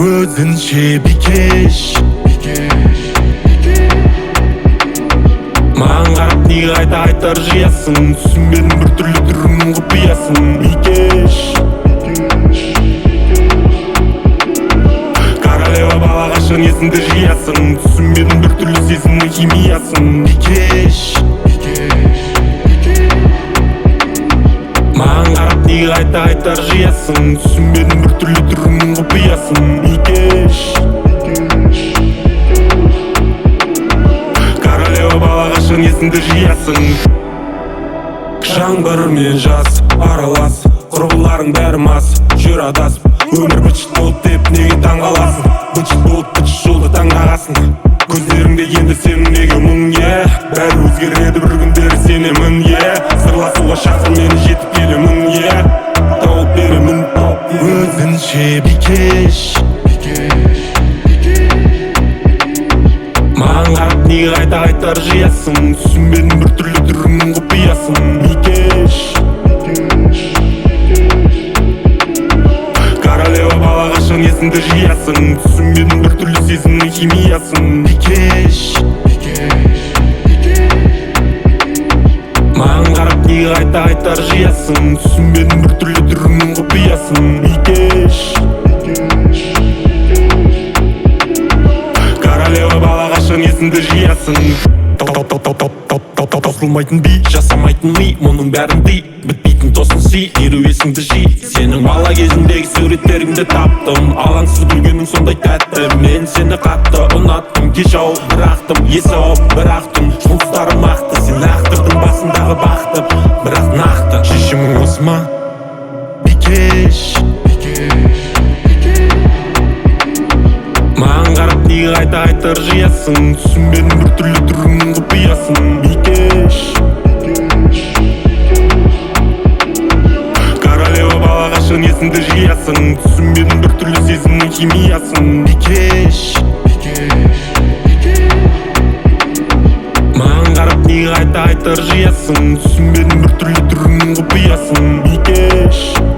өзінше бикеш. Маған қарап неге қайта айтар жиясың, түсінбедім бір түрлі түріңнің құпиясын. Бикеш, королева бала қашан есіңді жиясың, түсінбедім бір түрлі сезімнің химиясын. Бикеш, маған қарап неге қайта айтар жиясың, түсінбедім бір түрлі түріңнің құпиясын. Бикеш, королева бала қашан есіңді жиясың. Жаңбыр мен жаз аралас, құрбыларың бәрі мас, жүр адасып. Өмір быт-шыт болды деп неге таңғаласың, быт-шыт болып быт-шыт жолда таңдағасың. Көздеріңде енді сенің неге мұң, бәрі өзгереді бір күндері сенемін, сырласуға шақыр мені жетіп келемін, тауып беремін өзінше бикеш. Маған қарап неге қайта айтар жиясың, түсінбедім бір түрлі түріңнің құпиясын. Бикеш, королева бала қашан есіңді жиясың, түсінбедім бір түрлі сезімнің химиясын. Бикеш, маған қарап неге қайта айтар жиясың, түсінбедім бір түрлі түріңнің құпиясын. Бикеш, королева бала қашан есіңді жиясың. Таусылмайтын би, жасамайтын ми, мұның бәрін дей, бітпейтін тосын си, еру есіңді жи. Сенің бала кезіңдегі суреттеріңді таптым, алаңсыз күлгенің сондай тәтті. Мен сені қатты ұнаттым, кеш ау бірақтым, есі ау бірақтым. Жұлдыздарым ақты, сен ақтырдың басындағы бақты, бірақ нақты шешімің осы ма? Бикеш, маған қарап неге қайта айтар жиясың, түсінбедім бір түрлі түріңнің құпиясын. Бикеш, королева бала қашан есіңді жиясың, түсінбедім бір түрлі сезімнің химиясын. Бикеш, маған қарап неге қайта айтар жиясың, түсінбедім бір түрлі түріңнің құпиясын. Бикеш.